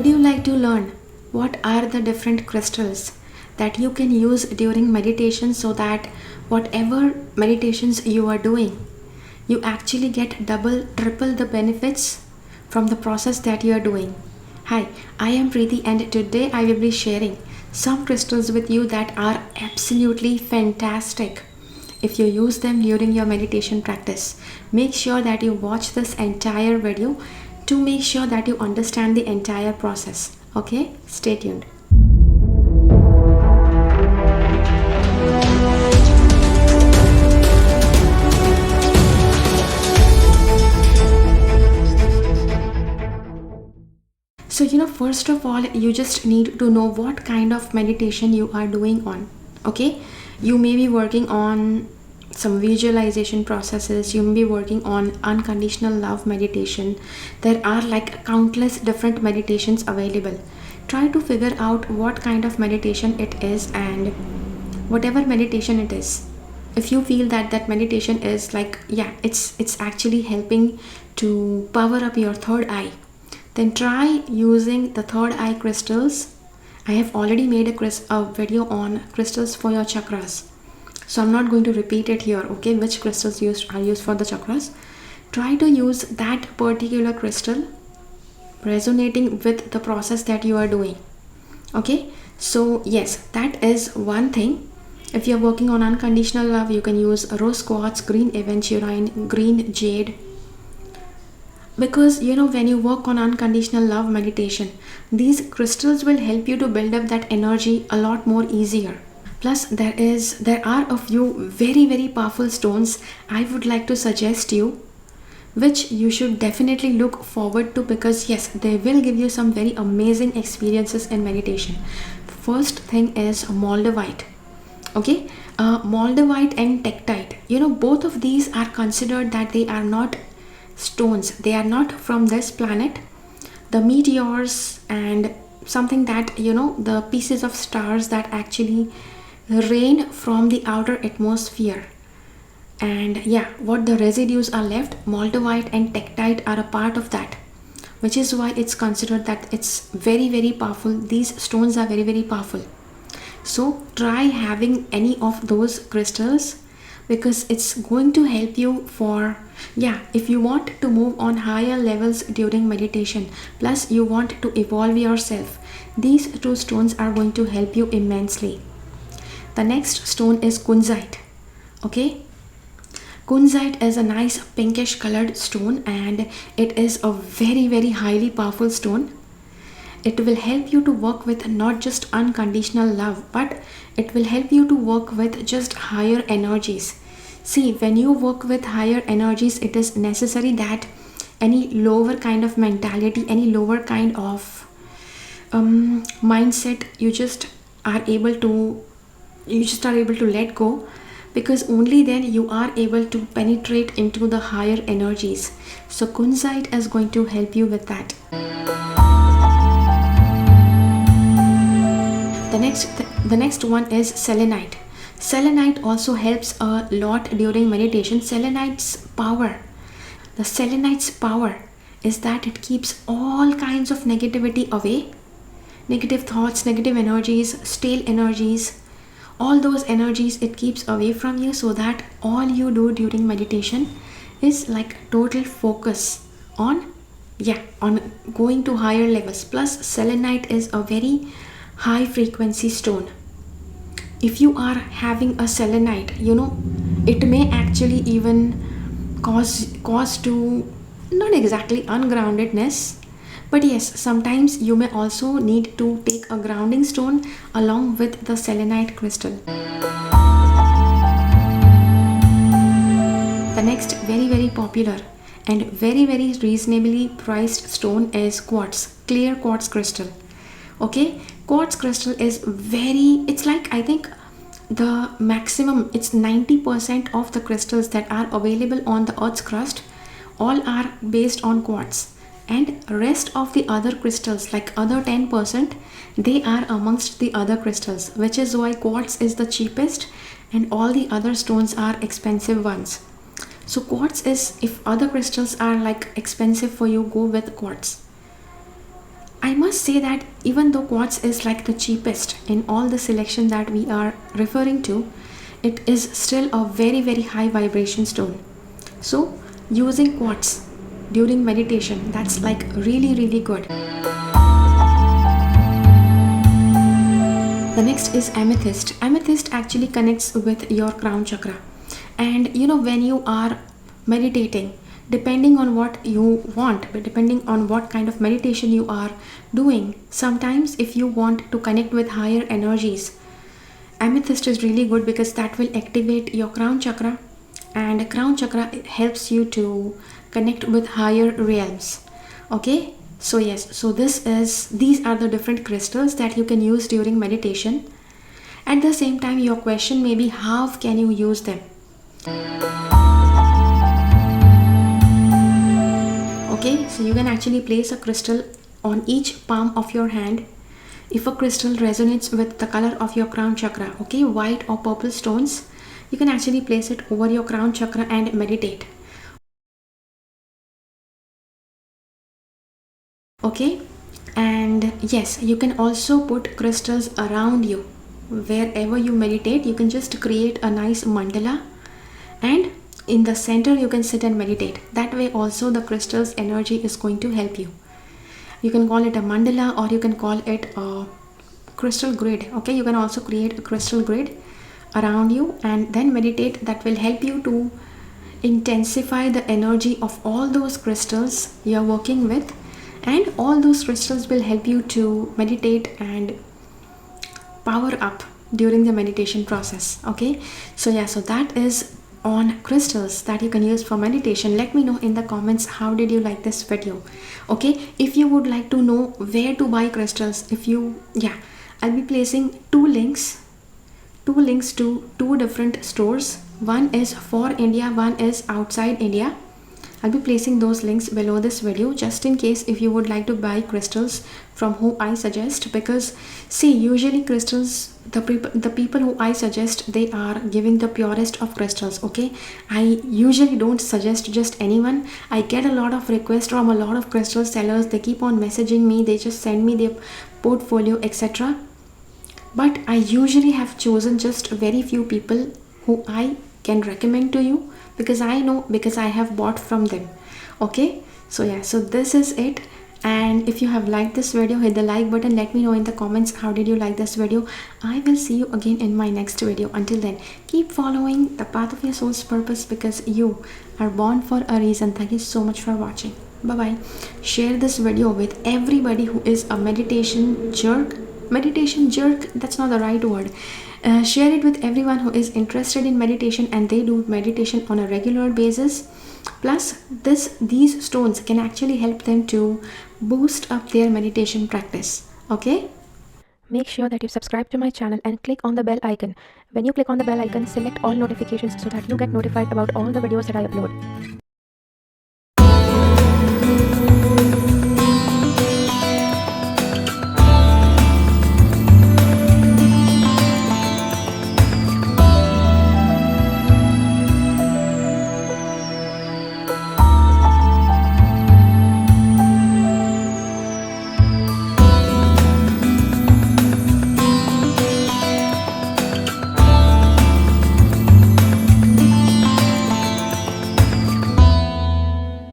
Would you like to learn what are the different crystals that you can use during meditation so that whatever meditations you are doing, you actually get double, triple the benefits from the process that you are doing? Hi, I am Preeti and today I will be sharing some crystals with you that are absolutely fantastic if you use them during your meditation practice. Make sure that you watch this entire video to make sure that you understand the entire process. Okay, stay tuned. So, first of all, you just need to know what kind of meditation you are doing on. Okay, you may be working on some visualization processes, you may be working on unconditional love meditation. There are like countless different meditations available. Try to figure out what kind of meditation it is, and whatever meditation it is, if you feel that that meditation is like, yeah, it's actually helping to power up your third eye, then try using the third eye crystals. I have already made a video on crystals for your chakras, so I'm not going to repeat it here. Okay, which crystals are used for the chakras. Try to use that particular crystal resonating with the process that you are doing. Okay, so yes, that is one thing. If you're working on unconditional love, you can use rose quartz, green aventurine, green jade, because when you work on unconditional love meditation, these crystals will help you to build up that energy a lot more easier. Plus there are a few very, very powerful stones I would like to suggest you, which you should definitely look forward to, because yes, they will give you some very amazing experiences in meditation. First thing is moldavite. Okay, moldavite and tektite, both of these are considered that they are not stones, they are not from this planet. The meteors and something that the pieces of stars that actually rain from the outer atmosphere, and yeah, what the residues are left, moldavite and tektite are a part of that, which is why it's considered that it's very, very powerful. These stones are very, very powerful. So try having any of those crystals, because it's going to help you for, yeah, if you want to move on higher levels during meditation, plus you want to evolve yourself, these two stones are going to help you immensely. The next stone is kunzite. Okay, kunzite is a nice pinkish colored stone, and it is a very, very highly powerful stone. It will help you to work with not just unconditional love, but it will help you to work with just higher energies. See, when you work with higher energies, it is necessary that any lower kind of mentality, any lower kind of mindset, you just are able to let go, because only then you are able to penetrate into the higher energies. So kunzite is going to help you with that. The next one is selenite. Selenite also helps a lot during meditation. The selenite's power is that it keeps all kinds of negativity away. Negative thoughts, negative energies, stale energies, all those energies it keeps away from you, so that all you do during meditation is like total focus on going to higher levels. Plus selenite is a very high frequency stone. If you are having a selenite, it may actually even cause to, not exactly ungroundedness, but yes, sometimes you may also need to take a grounding stone along with the selenite crystal. The next very, very popular and very, very reasonably priced stone is quartz, clear quartz crystal. Okay, quartz crystal is it's like, I think the maximum, it's 90% of the crystals that are available on the earth's crust, all are based on quartz, and rest of the other crystals, like other 10%, they are amongst the other crystals, which is why quartz is the cheapest and all the other stones are expensive ones. So quartz is, if other crystals are like expensive for you, go with quartz. I must say that even though quartz is like the cheapest in all the selection that we are referring to, it is still a very very high vibration stone. So using quartz during meditation, that's like really really good. The next is amethyst. Amethyst actually connects with your crown chakra. And you know, when you are meditating, depending on what you want, depending on what kind of meditation you are doing, sometimes if you want to connect with higher energies, amethyst is really good because that will activate your crown chakra, and crown chakra helps you to connect with higher realms. Okay, so yes, so these are the different crystals that you can use during meditation. At the same time, your question may be, how can you use them? Okay, so you can actually place a crystal on each palm of your hand. If a crystal resonates with the color of your crown chakra, okay, white or purple stones, you can actually place it over your crown chakra and meditate. Okay, and yes, you can also put crystals around you. Wherever you meditate, you can just create a nice mandala, and in the center you can sit and meditate. That way also the crystal's energy is going to help you. You can call it a mandala, or you can call it a crystal grid. Okay, you can also create a crystal grid around you and then meditate. That will help you to intensify the energy of all those crystals you are working with, and all those crystals will help you to meditate and power up during the meditation process. Okay, so yeah, so that is on crystals that you can use for meditation. Let me know in the comments, how did you like this video? Okay, if you would like to know where to buy crystals, I'll be placing two links to two different stores. One is for India, one is outside India. I'll be placing those links below this video, just in case if you would like to buy crystals from who I suggest. Because see, usually crystals, the people who I suggest, they are giving the purest of crystals. Okay, I usually don't suggest just anyone. I get a lot of requests from a lot of crystal sellers. They keep on messaging me, they just send me their portfolio, etc. But I usually have chosen just very few people who I can recommend to you, because I know, because I have bought from them. Okay, so yeah, so this is it. And if you have liked this video, hit the like button. Let me know in the comments, how did you like this video? I will see you again in my next video. Until then, keep following the path of your soul's purpose, because you are born for a reason. Thank you so much for watching. Bye bye. Share this video with everybody who is a meditation jerk. That's not the right word. Share it with everyone who is interested in meditation and they do meditation on a regular basis. Plus, these stones can actually help them to boost up their meditation practice. Okay? Make sure that you subscribe to my channel and click on the bell icon. When you click on the bell icon, select all notifications so that you get notified about all the videos that I upload.